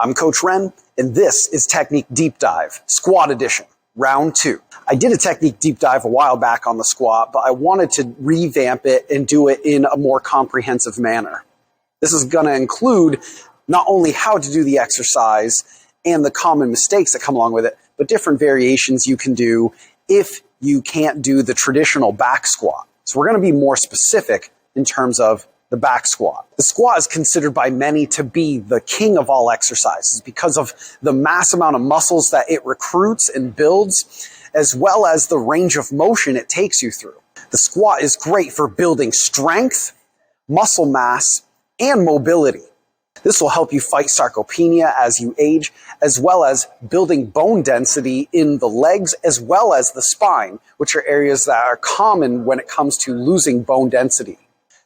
I'm Coach Ren, and this is Technique Deep Dive, Squat Edition, Round 2. I did a Technique Deep Dive a while back on the squat, but I wanted to revamp it and do it in a more comprehensive manner. This is going to include not only how to do the exercise and the common mistakes that come along with it, but different variations you can do if you can't do the traditional back squat. So we're going to be more specific in terms of the back squat. The squat is considered by many to be the king of all exercises because of the mass amount of muscles that it recruits and builds, as well as the range of motion it takes you through. The squat is great for building strength, muscle mass, and mobility. This will help you fight sarcopenia as you age, as well as building bone density in the legs as well as the spine, which are areas that are common when it comes to losing bone density.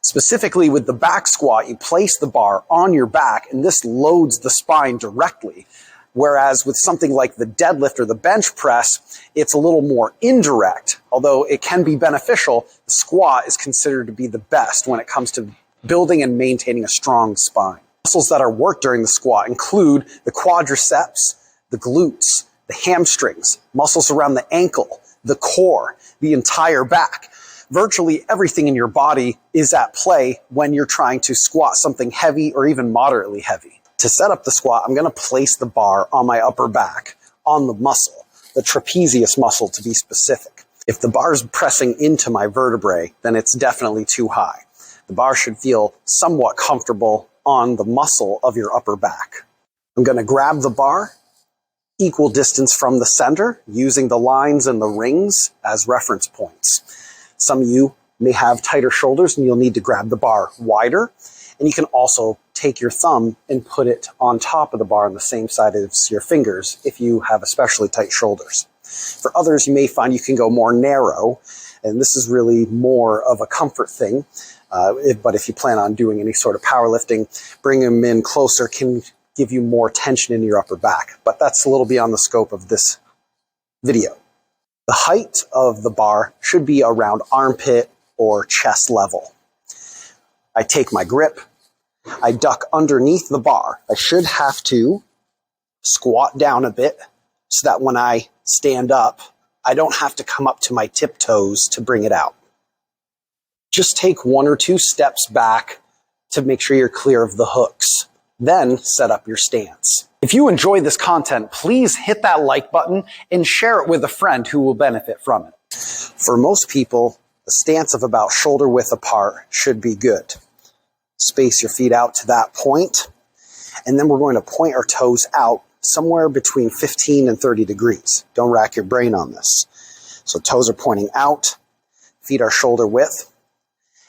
Specifically with the back squat, you place the bar on your back and this loads the spine directly. Whereas with something like the deadlift or the bench press, it's a little more indirect. Although it can be beneficial, the squat is considered to be the best when it comes to building and maintaining a strong spine. Muscles that are worked during the squat include the quadriceps, the glutes, the hamstrings, muscles around the ankle, the core, the entire back. Virtually everything in your body is at play when you're trying to squat something heavy or even moderately heavy. To set up the squat, I'm going to place the bar on my upper back, on the muscle, the trapezius muscle to be specific. If the bar is pressing into my vertebrae, then it's definitely too high. The bar should feel somewhat comfortable on the muscle of your upper back. I'm going to grab the bar, equal distance from the center, using the lines and the rings as reference points. Some of you may have tighter shoulders and you'll need to grab the bar wider. And you can also take your thumb and put it on top of the bar on the same side as your fingers if you have especially tight shoulders. For others, you may find you can go more narrow, and this is really more of a comfort thing. But if you plan on doing any sort of powerlifting, bringing them in closer can give you more tension in your upper back. But that's a little beyond the scope of this video. The height of the bar should be around armpit or chest level. I take my grip, I duck underneath the bar. I should have to squat down a bit so that when I stand up, I don't have to come up to my tiptoes to bring it out. Just take 1 or 2 steps back to make sure you're clear of the hooks. Then set up your stance. If you enjoy this content, please hit that like button and share it with a friend who will benefit from it. For most people, a stance of about shoulder width apart should be good. Space your feet out to that point, and then we're going to point our toes out somewhere between 15 and 30 degrees. Don't rack your brain on this. So toes are pointing out, feet are shoulder width,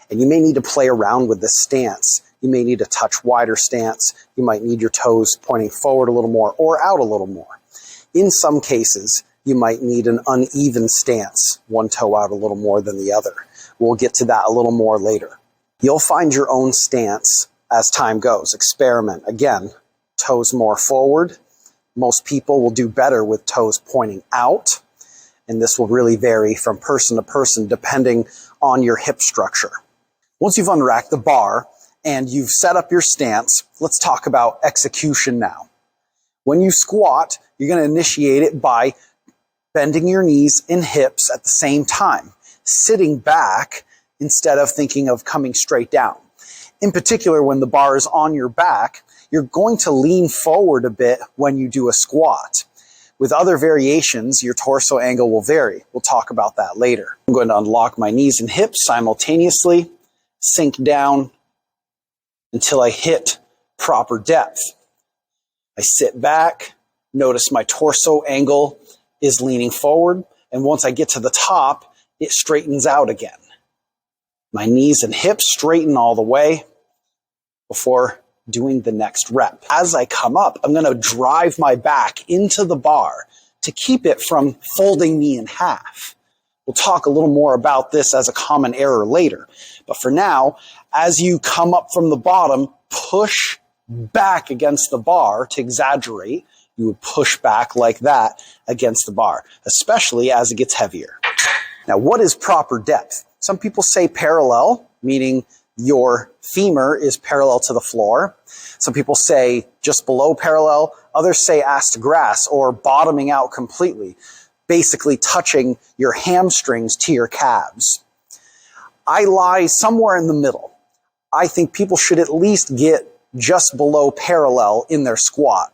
and you may need to play around with this stance. You may need a touch wider stance. You might need your toes pointing forward a little more or out a little more. In some cases, you might need an uneven stance, one toe out a little more than the other. We'll get to that a little more later. You'll find your own stance as time goes. Experiment. Again, toes more forward. Most people will do better with toes pointing out, and this will really vary from person to person depending on your hip structure. Once you've unracked the bar and you've set up your stance, let's talk about execution now. When you squat, you're going to initiate it by bending your knees and hips at the same time, sitting back instead of thinking of coming straight down. In particular, when the bar is on your back, you're going to lean forward a bit when you do a squat. With other variations, your torso angle will vary. We'll talk about that later. I'm going to unlock my knees and hips simultaneously, sink down until I hit proper depth. I sit back, notice my torso angle is leaning forward, and once I get to the top, it straightens out again. My knees and hips straighten all the way before doing the next rep. As I come up, I'm going to drive my back into the bar to keep it from folding me in half. We'll talk a little more about this as a common error later. But for now, as you come up from the bottom, push back against the bar to exaggerate. You would push back like that against the bar, especially as it gets heavier. Now, what is proper depth? Some people say parallel, meaning your femur is parallel to the floor. Some people say just below parallel. Others say ass to grass or bottoming out completely, basically touching your hamstrings to your calves. I lie somewhere in the middle. I think people should at least get just below parallel in their squat.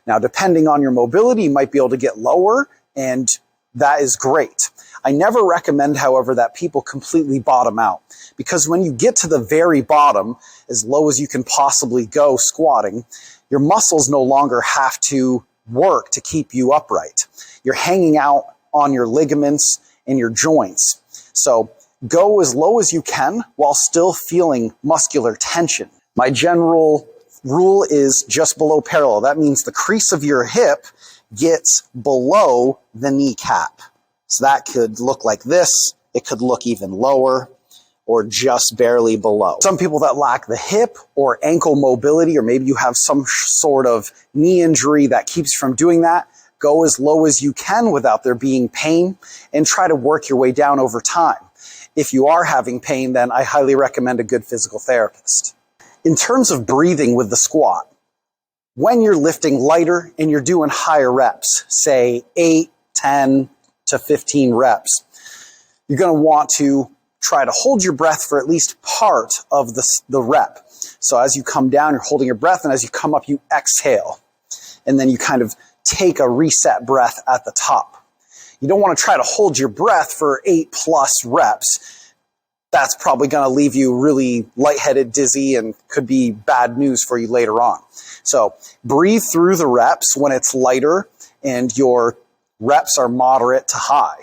Now, depending on your mobility, you might be able to get lower, and that is great. I never recommend, however, that people completely bottom out, because when you get to the very bottom, as low as you can possibly go squatting, your muscles no longer have to work to keep you upright. You're hanging out on your ligaments and your joints. So go as low as you can while still feeling muscular tension. My general rule is just below parallel. That means the crease of your hip gets below the kneecap. So that could look like this. It could look even lower or just barely below. Some people that lack the hip or ankle mobility, or maybe you have some sort of knee injury that keeps you from doing that, go as low as you can without there being pain and try to work your way down over time. If you are having pain, then I highly recommend a good physical therapist. In terms of breathing with the squat, when you're lifting lighter and you're doing higher reps, say 8, 10 to 15 reps, you're going to want to try to hold your breath for at least part of the rep. So as you come down, you're holding your breath, and as you come up, you exhale. And then you kind of take a reset breath at the top. You don't want to try to hold your breath for 8+ reps. That's probably going to leave you really lightheaded, dizzy, and could be bad news for you later on. So breathe through the reps when it's lighter and your reps are moderate to high.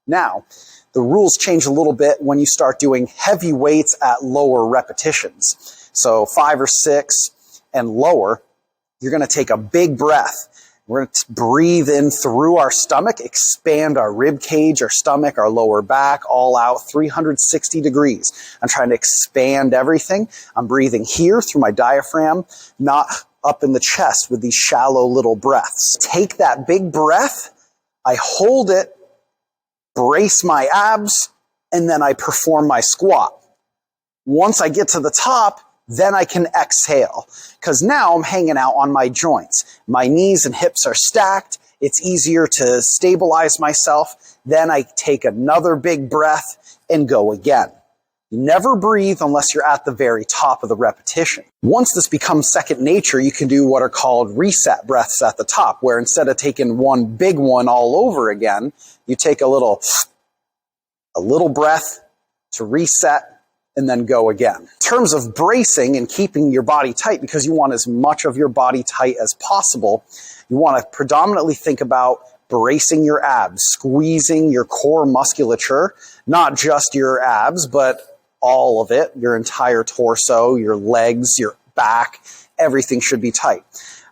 Now, the rules change a little bit when you start doing heavy weights at lower repetitions. So 5 or 6 and lower, you're going to take a big breath. We're going to breathe in through our stomach, expand our rib cage, our stomach, our lower back, all out 360 degrees. I'm trying to expand everything. I'm breathing here through my diaphragm, not up in the chest with these shallow little breaths. Take that big breath. I hold it, brace my abs, and then I perform my squat. Once I get to the top, then I can exhale, because now I'm hanging out on my joints. My knees and hips are stacked. It's easier to stabilize myself. Then I take another big breath and go again. You never breathe unless you're at the very top of the repetition. Once this becomes second nature, you can do what are called reset breaths at the top, where instead of taking one big one all over again, you take a little breath to reset and then go again. In terms of bracing and keeping your body tight, because you want as much of your body tight as possible, you want to predominantly think about bracing your abs, squeezing your core musculature, not just your abs, but all of it, your entire torso, your legs, your back, everything should be tight.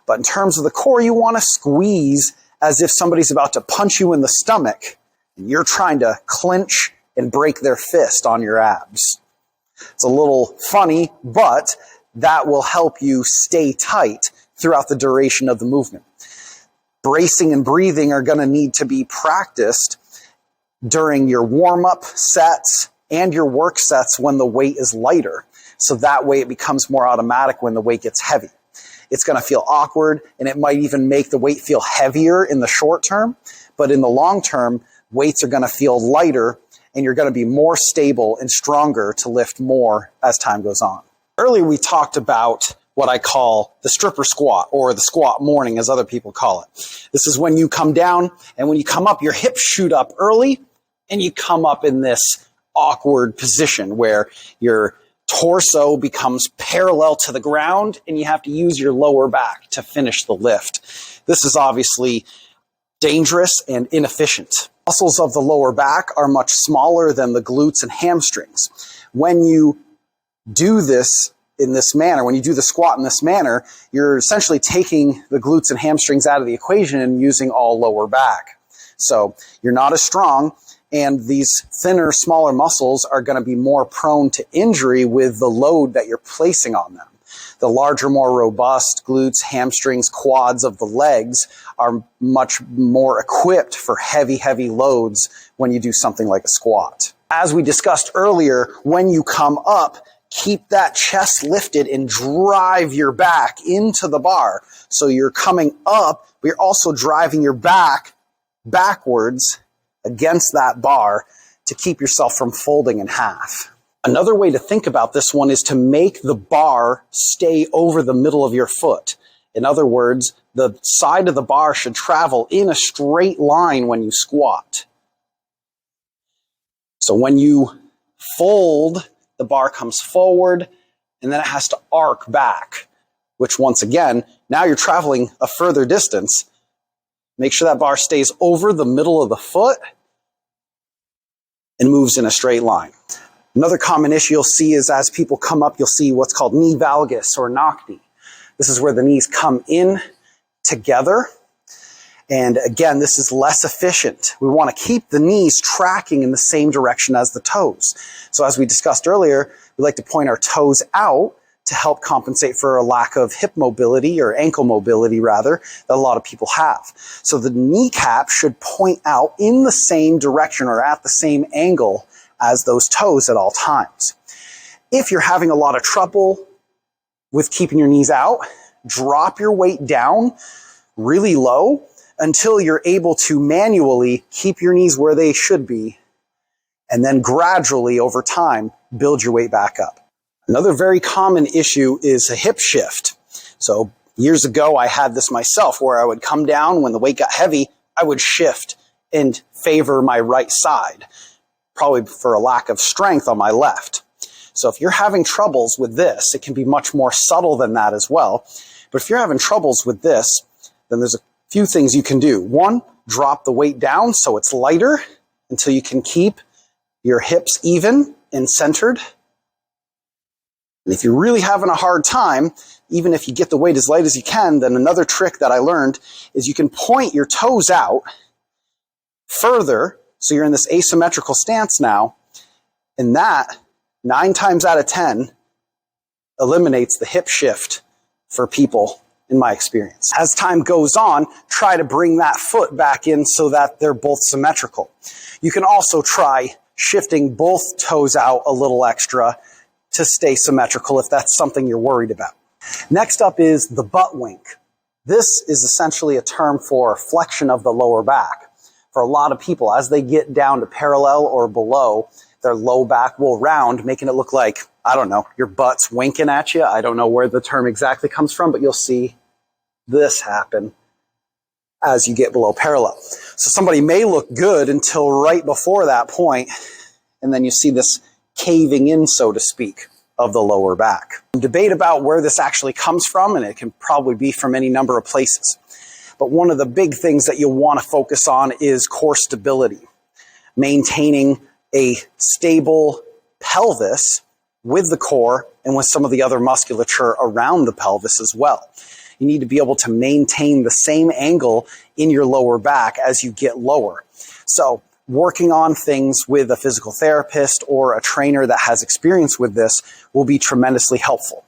But in terms of the core, you want to squeeze as if somebody's about to punch you in the stomach and you're trying to clench and break their fist on your abs. It's a little funny, but that will help you stay tight throughout the duration of the movement. Bracing and breathing are going to need to be practiced during your warm-up sets and your work sets when the weight is lighter. So that way it becomes more automatic when the weight gets heavy. It's going to feel awkward, and it might even make the weight feel heavier in the short term. But in the long term, weights are going to feel lighter, and you're going to be more stable and stronger to lift more as time goes on. Earlier, we talked about what I call the stripper squat, or the squat morning, as other people call it. This is when you come down, and when you come up, your hips shoot up early, and you come up in this awkward position where your torso becomes parallel to the ground, and you have to use your lower back to finish the lift. This is obviously dangerous and inefficient. Muscles of the lower back are much smaller than the glutes and hamstrings. When you do this in this manner, when you do the squat in this manner, you're essentially taking the glutes and hamstrings out of the equation and using all lower back. So you're not as strong, and these thinner, smaller muscles are going to be more prone to injury with the load that you're placing on them. The larger, more robust glutes, hamstrings, quads of the legs are much more equipped for heavy, heavy loads when you do something like a squat. As we discussed earlier, when you come up, keep that chest lifted and drive your back into the bar. So you're coming up, but you're also driving your back backwards against that bar to keep yourself from folding in half. Another way to think about this one is to make the bar stay over the middle of your foot. In other words, the side of the bar should travel in a straight line when you squat. So when you fold, the bar comes forward and then it has to arc back, which once again, now you're traveling a further distance. Make sure that bar stays over the middle of the foot and moves in a straight line. Another common issue you'll see is as people come up, you'll see what's called knee valgus or knock knee. This is where the knees come in together. And again, this is less efficient. We want to keep the knees tracking in the same direction as the toes. So as we discussed earlier, we like to point our toes out to help compensate for a lack of hip mobility or ankle mobility rather that a lot of people have. So the kneecap should point out in the same direction or at the same angle as those toes at all times. If you're having a lot of trouble with keeping your knees out, drop your weight down really low until you're able to manually keep your knees where they should be, and then gradually over time, build your weight back up. Another very common issue is a hip shift. So years ago, I had this myself where I would come down when the weight got heavy, I would shift and favor my right side, probably for a lack of strength on my left. So if you're having troubles with this, it can be much more subtle than that as well. But if you're having troubles with this, then there's a few things you can do. One, drop the weight down so it's lighter until you can keep your hips even and centered. And if you're really having a hard time, even if you get the weight as light as you can, then another trick that I learned is you can point your toes out further. So you're in this asymmetrical stance now, and that 9 times out of 10 eliminates the hip shift for people in my experience. As time goes on, try to bring that foot back in so that they're both symmetrical. You can also try shifting both toes out a little extra to stay symmetrical if that's something you're worried about. Next up is the butt wink. This is essentially a term for flexion of the lower back. For a lot of people, as they get down to parallel or below, their low back will round, making it look like, I don't know, your butt's winking at you. I don't know where the term exactly comes from, but you'll see this happen as you get below parallel. So somebody may look good until right before that point, and then you see this caving in, so to speak, of the lower back. Debate about where this actually comes from, and it can probably be from any number of places. But one of the big things that you'll want to focus on is core stability, maintaining a stable pelvis with the core and with some of the other musculature around the pelvis as well. You need to be able to maintain the same angle in your lower back as you get lower. So working on things with a physical therapist or a trainer that has experience with this will be tremendously helpful.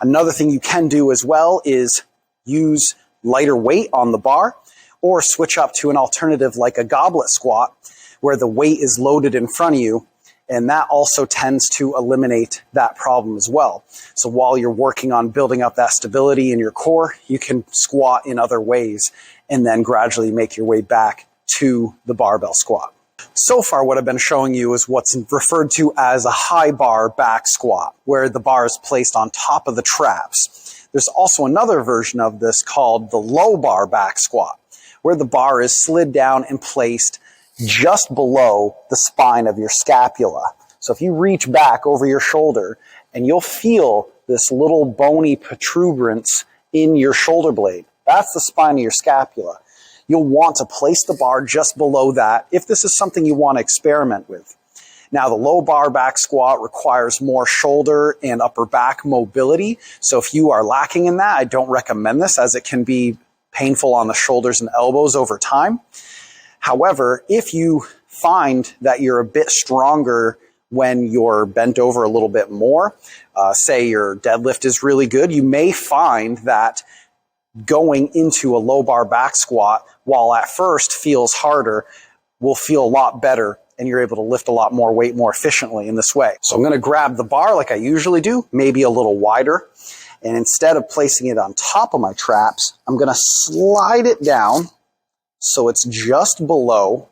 Another thing you can do as well is use lighter weight on the bar or switch up to an alternative like a goblet squat where the weight is loaded in front of you, and that also tends to eliminate that problem as well. So while you're working on building up that stability in your core, you can squat in other ways and then gradually make your way back to the barbell squat. So far, what I've been showing you is what's referred to as a high bar back squat, where the bar is placed on top of the traps. There's also another version of this called the low bar back squat, where the bar is slid down and placed just below the spine of your scapula. So if you reach back over your shoulder, and you'll feel this little bony protuberance in your shoulder blade. That's the spine of your scapula. You'll want to place the bar just below that if this is something you want to experiment with. Now, the low bar back squat requires more shoulder and upper back mobility. So if you are lacking in that, I don't recommend this as it can be painful on the shoulders and elbows over time. However, if you find that you're a bit stronger when you're bent over a little bit more, say your deadlift is really good, you may find that going into a low bar back squat, while at first feels harder, will feel a lot better and you're able to lift a lot more weight more efficiently in this way. So I'm going to grab the bar like I usually do, maybe a little wider. And instead of placing it on top of my traps, I'm going to slide it down so it's just below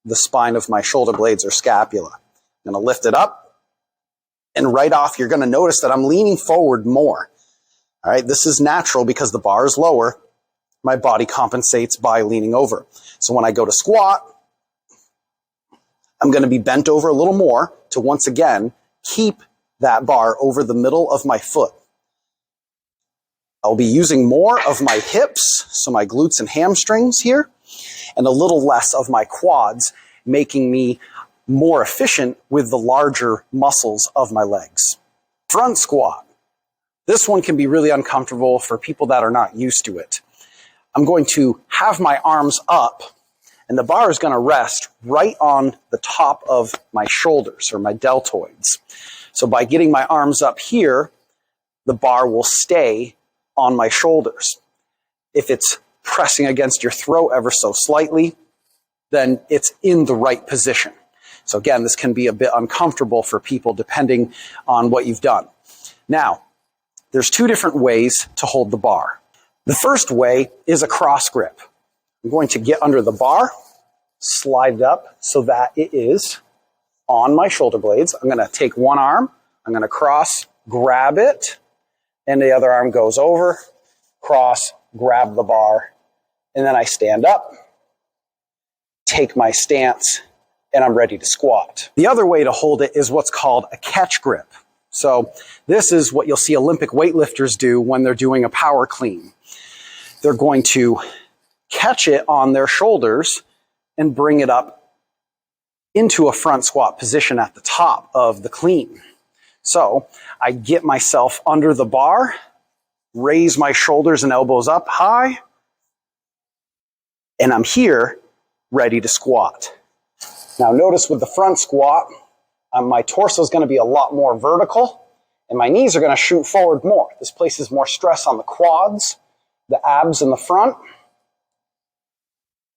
the spine of my shoulder blades or scapula. I'm going to lift it up, and right off, you're going to notice that I'm leaning forward more. All right, this is natural because the bar is lower. My body compensates by leaning over. So when I go to squat, I'm going to be bent over a little more to once again keep that bar over the middle of my foot. I'll be using more of my hips, so my glutes and hamstrings here, and a little less of my quads, making me more efficient with the larger muscles of my legs. Front squat. This one can be really uncomfortable for people that are not used to it. I'm going to have my arms up, and the bar is going to rest right on the top of my shoulders or my deltoids. So by getting my arms up here, the bar will stay on my shoulders. If it's pressing against your throat ever so slightly, then it's in the right position. So again, this can be a bit uncomfortable for people depending on what you've done. Now, there's two different ways to hold the bar. The first way is a cross grip. I'm going to get under the bar, slide it up so that it is on my shoulder blades. I'm going to take one arm, I'm going to cross, grab it, and the other arm goes over, cross, grab the bar, and then I stand up, take my stance, and I'm ready to squat. The other way to hold it is what's called a catch grip. So this is what you'll see Olympic weightlifters do when they're doing a power clean. They're going to catch it on their shoulders and bring it up into a front squat position at the top of the clean. So I get myself under the bar, raise my shoulders and elbows up high, and I'm here ready to squat. Now notice with the front squat, my torso is going to be a lot more vertical, and my knees are going to shoot forward more. This places more stress on the quads, the abs in the front,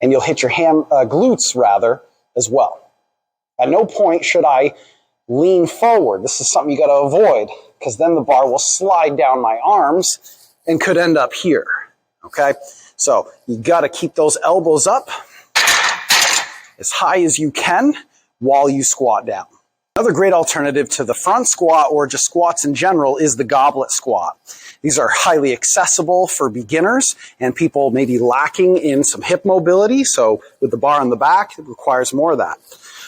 and you'll hit your glutes rather as well. At no point should I lean forward. This is something you got to avoid, because then the bar will slide down my arms and could end up here. Okay? So you got to keep those elbows up as high as you can while you squat down. Another great alternative to the front squat or just squats in general is the goblet squat. These are highly accessible for beginners and people maybe lacking in some hip mobility. So with the bar on the back, it requires more of that.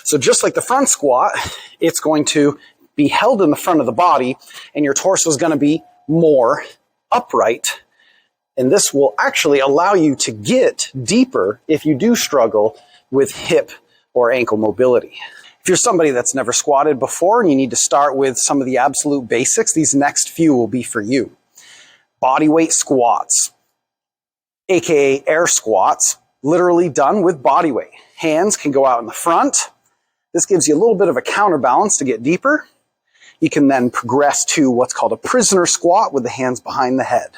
So just like the front squat, it's going to be held in the front of the body and your torso is going to be more upright. And this will actually allow you to get deeper if you do struggle with hip or ankle mobility. If you're somebody that's never squatted before and you need to start with some of the absolute basics, these next few will be for you. Body weight squats, aka air squats, literally done with body weight. Hands can go out in the front. This gives you a little bit of a counterbalance to get deeper. You can then progress to what's called a prisoner squat with the hands behind the head.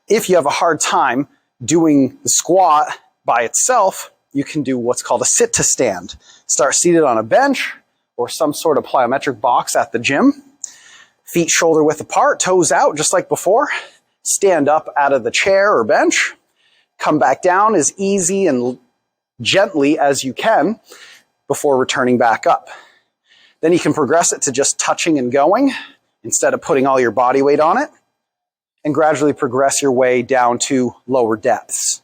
If you have a hard time doing the squat by itself, you can do what's called a sit to stand. Start seated on a bench or some sort of plyometric box at the gym. Feet shoulder width apart, toes out, just like before. Stand up out of the chair or bench. Come back down as easy and gently as you can before returning back up. Then you can progress it to just touching and going instead of putting all your body weight on it, and gradually progress your way down to lower depths.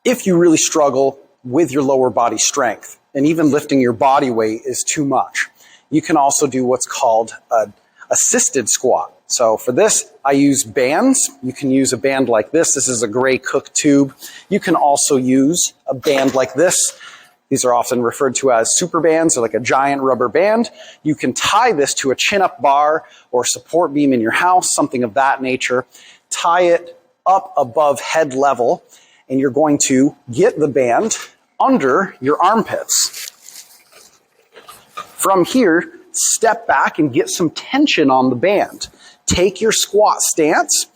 If you really struggle with your lower body strength, and even lifting your body weight is too much, you can also do what's called an assisted squat. So for this, I use bands. You can use a band like this. This is a gray Cook tube. You can also use a band like this. These are often referred to as super bands or like a giant rubber band. You can tie this to a chin-up bar or support beam in your house, something of that nature. Tie it up above head level, and you're going to get the band under your armpits. From here, step back and get some tension on the band. Take your squat stance,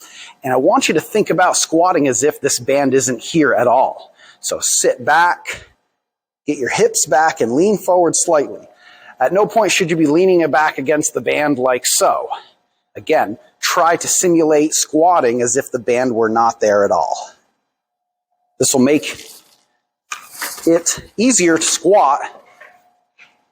and I want you to think about squatting as if this band isn't here at all. So sit back, Get your hips back and lean forward slightly. At no point should you be leaning it back against the band like so. Again, try to simulate squatting as if the band were not there at all. This will make it easier to squat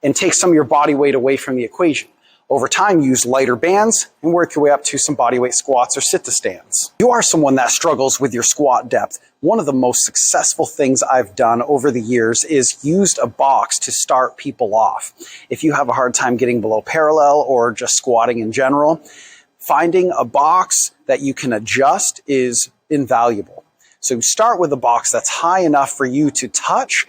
and take some of your body weight away from the equation. Over time, use lighter bands and work your way up to some bodyweight squats or sit-to-stands. If you are someone that struggles with your squat depth, one of the most successful things I've done over the years is used a box to start people off. If you have a hard time getting below parallel or just squatting in general, finding a box that you can adjust is invaluable. So start with a box that's high enough for you to touch,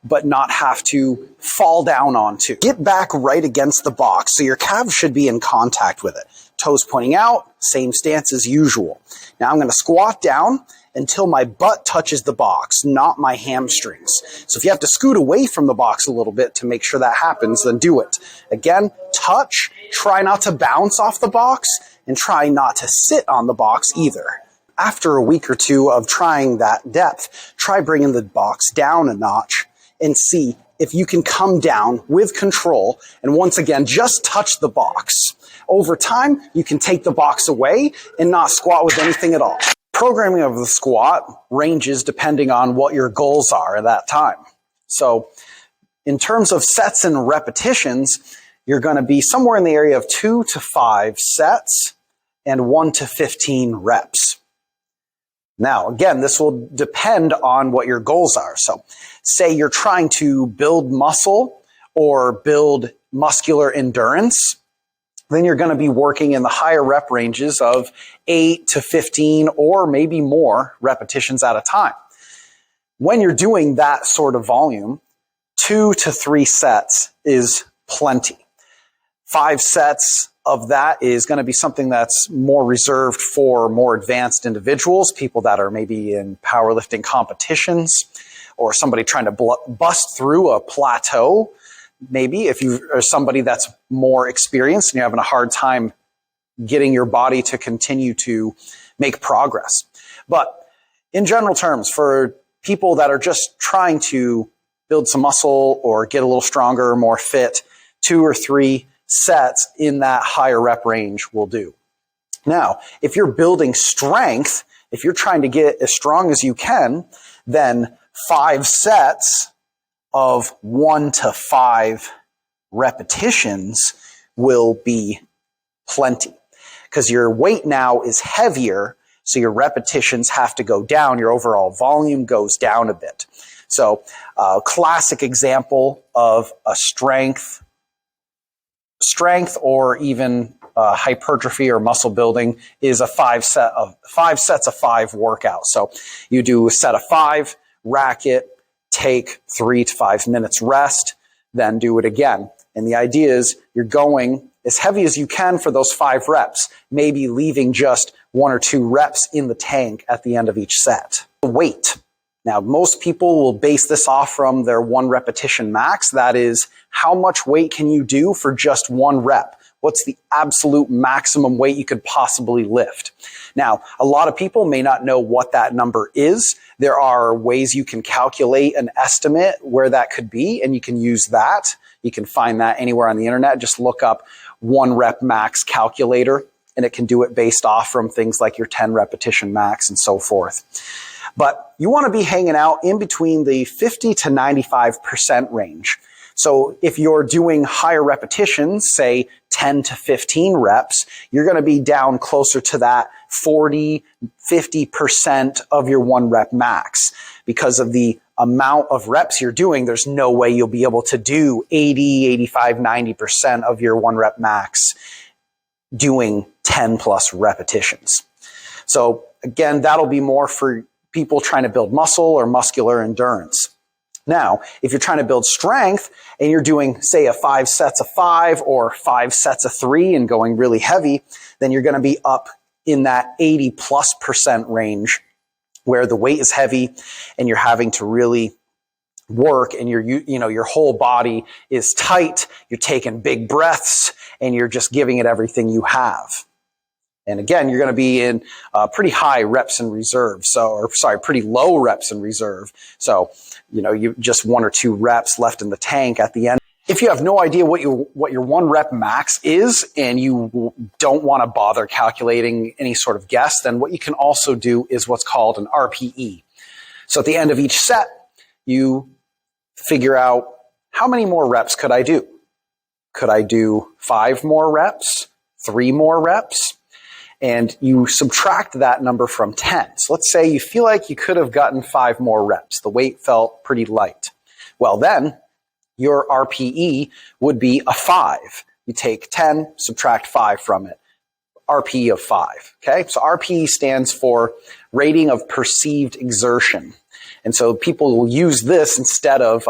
but not have to fall down onto. Get back right against the box, so your calves should be in contact with it. Toes pointing out, same stance as usual. Now I'm gonna squat down until my butt touches the box, not my hamstrings. So if you have to scoot away from the box a little bit to make sure that happens, then do it. Again, touch, try not to bounce off the box, and try not to sit on the box either. After a week or two of trying that depth, try bringing the box down a notch and see if you can come down with control and once again, just touch the box. Over time, you can take the box away and not squat with anything at all. Programming of the squat ranges depending on what your goals are at that time. So in terms of sets and repetitions, you're going to be somewhere in the area of 2 to 5 sets and 1 to 15 reps. Now, again, this will depend on what your goals are. So say you're trying to build muscle or build muscular endurance, then you're going to be working in the higher rep ranges of 8 to 15 or maybe more repetitions at a time. When you're doing that sort of volume, 2 to 3 sets is plenty. 5 sets of that is going to be something that's more reserved for more advanced individuals, people that are maybe in powerlifting competitions, or somebody trying to bust through a plateau. Maybe if you are somebody that's more experienced and you're having a hard time getting your body to continue to make progress. But in general terms, for people that are just trying to build some muscle or get a little stronger, more fit, 2 or 3 sets in that higher rep range will do. Now, if you're building strength, if you're trying to get as strong as you can, then 5 sets of 1 to 5 repetitions will be plenty because your weight now is heavier, so your repetitions have to go down. Your overall volume goes down a bit. So a classic example of a strength or even hypertrophy or muscle building is a 5 sets of 5 workout. So you do a set of 5, rack it, take 3 to 5 minutes rest, then do it again. And the idea is you're going as heavy as you can for those 5 reps, maybe leaving just 1 or 2 reps in the tank at the end of each set. Weight. Now, most people will base this off from their 1 repetition max. That is, how much weight can you do for just 1 rep? What's the absolute maximum weight you could possibly lift? Now, a lot of people may not know what that number is. There are ways you can calculate an estimate where that could be, and you can use that. You can find that anywhere on the internet. Just look up 1 rep max calculator, and it can do it based off from things like your 10 repetition max and so forth. But you want to be hanging out in between the 50 to 95% range. So if you're doing higher repetitions, say 10 to 15 reps, you're going to be down closer to that 40, 50% of your 1 rep max. Because of the amount of reps you're doing, there's no way you'll be able to do 80, 85, 90% of your 1 rep max doing 10 plus repetitions. So again, that'll be more for people trying to build muscle or muscular endurance. Now, if you're trying to build strength and you're doing, say, a 5 sets of 5 or 5 sets of 3 and going really heavy, then you're going to be up in that 80+% range where the weight is heavy and you're having to really work and your whole body is tight. You're taking big breaths and you're just giving it everything you have. And again, you're going to be in pretty high reps in reserve. Pretty low reps in reserve. So, you just 1 or 2 reps left in the tank at the end. If you have no idea what your 1 rep max is and you don't want to bother calculating any sort of guess, then what you can also do is what's called an RPE. So at the end of each set, you figure out how many more reps could I do? Could I do 5 more reps? 3 more reps? And you subtract that number from 10. So let's say you feel like you could have gotten 5 more reps. The weight felt pretty light. Well, then your RPE would be a 5. You take 10, subtract 5 from it. RPE of 5. Okay, so RPE stands for rating of perceived exertion. And so people will use this instead of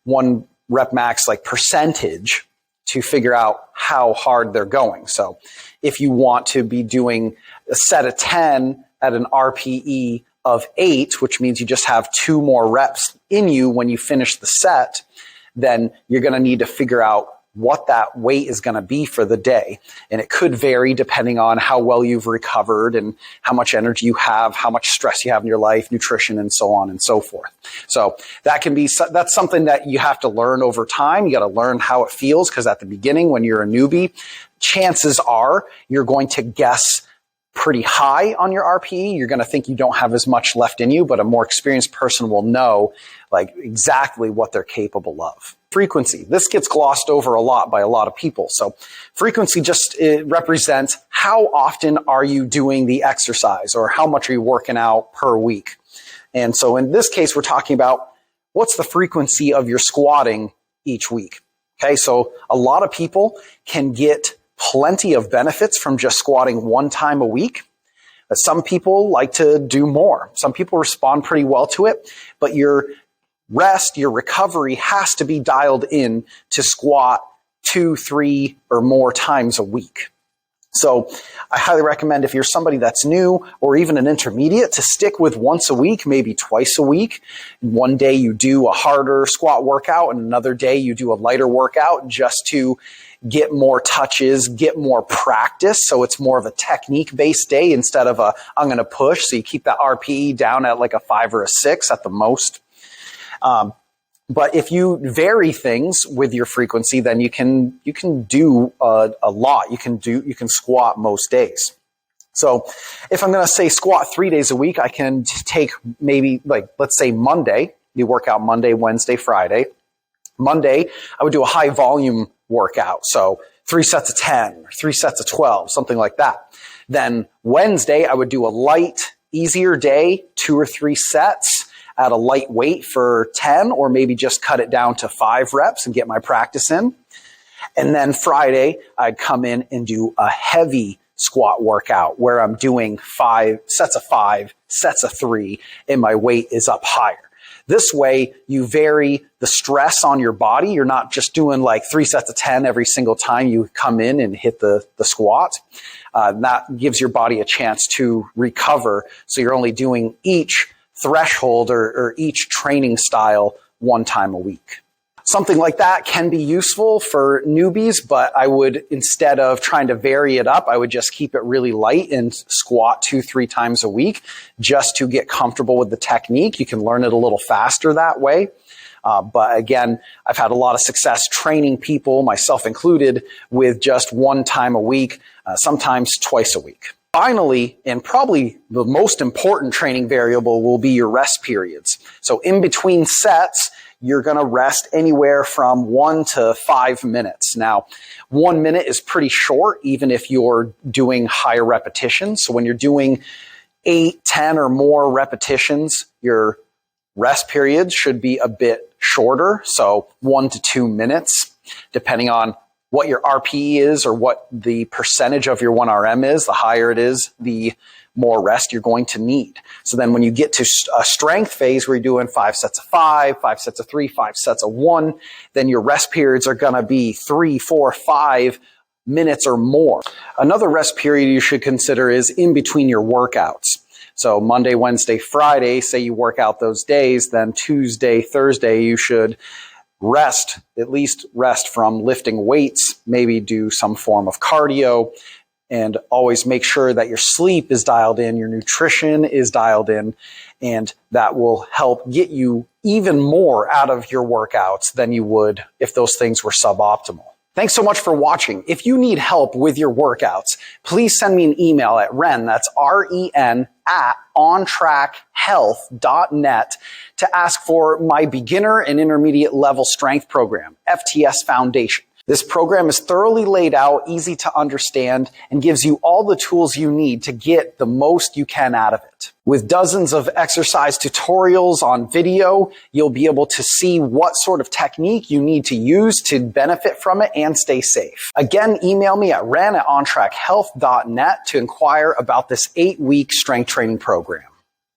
1 rep max like percentage to figure out how hard they're going. So if you want to be doing a set of 10 at an RPE of 8, which means you just have 2 more reps in you when you finish the set, then you're going to need to figure out what that weight is going to be for the day. And it could vary depending on how well you've recovered and how much energy you have, how much stress you have in your life, nutrition, and so on and so forth. So that's something that you have to learn over time. You got to learn how it feels, because at the beginning, when you're a newbie, chances are you're going to guess pretty high on your RPE. You're going to think you don't have as much left in you, but a more experienced person will know like exactly what they're capable of. Frequency. This gets glossed over a lot by a lot of people. So frequency it represents how often are you doing the exercise, or how much are you working out per week. And so in this case, we're talking about what's the frequency of your squatting each week. Okay, so a lot of people can get plenty of benefits from just squatting 1 time a week. But some people like to do more. Some people respond pretty well to it, but your recovery has to be dialed in to squat 2, 3, or more times a week. So I highly recommend, if you're somebody that's new or even an intermediate, to stick with once a week, maybe twice a week. One day you do a harder squat workout and another day you do a lighter workout, just to get more touches, get more practice. So it's more of a technique-based day instead of I'm going to push. So you keep that RPE down at like a 5 or a 6 at the most. But if you vary things with your frequency, then you can do a lot. You can squat most days. So if I'm going to say squat 3 days a week, I can take maybe, like, let's say Monday. You work out Monday, Wednesday, Friday. Monday, I would do a high volume workout. So 3 sets of 10, or 3 sets of 12, something like that. Then Wednesday, I would do a light, easier day, 2 or 3 sets at a light weight for 10, or maybe just cut it down to 5 reps and get my practice in. And then Friday, I'd come in and do a heavy squat workout where I'm doing 5 sets of 5, sets of 3, and my weight is up higher. This way, you vary the stress on your body. You're not just doing like 3 sets of 10 every single time you come in and hit the squat. That gives your body a chance to recover. So you're only doing each threshold or each training style 1 time a week. Something like that can be useful for newbies, but I would, instead of trying to vary it up, I would just keep it really light and squat 2-3 times a week just to get comfortable with the technique. You can learn it a little faster that way. But again, I've had a lot of success training people, myself included, with just 1 time a week, sometimes twice a week. Finally, and probably the most important training variable, will be your rest periods. So in between sets, you're going to rest anywhere from 1 to 5 minutes. Now, 1 minute is pretty short, even if you're doing higher repetitions. So when you're doing 8, 10 or more repetitions, your rest periods should be a bit shorter. So 1 to 2 minutes, depending on what your RPE is or what the percentage of your 1RM is. The higher it is, the more rest you're going to need. So then when you get to a strength phase where you're doing 5 sets of 5, 5 sets of 3, 5 sets of 1, then your rest periods are going to be 3, 4, 5 minutes or more. Another rest period you should consider is in between your workouts. So Monday, Wednesday, Friday, say you work out those days, then Tuesday, Thursday, you should rest, at least rest from lifting weights, maybe do some form of cardio, And always make sure that your sleep is dialed in, your nutrition is dialed in, and that will help get you even more out of your workouts than you would if those things were suboptimal. Thanks so much for watching. If you need help with your workouts, please send me an email at Ren, that's R-E-N, at ontrackhealth.net to ask for my beginner and intermediate level strength program, FTS Foundation. This program is thoroughly laid out, easy to understand, and gives you all the tools you need to get the most you can out of it. With dozens of exercise tutorials on video, you'll be able to see what sort of technique you need to use to benefit from it and stay safe. Again, email me at ren@ontrackhealth.net to inquire about this 8-week strength training program.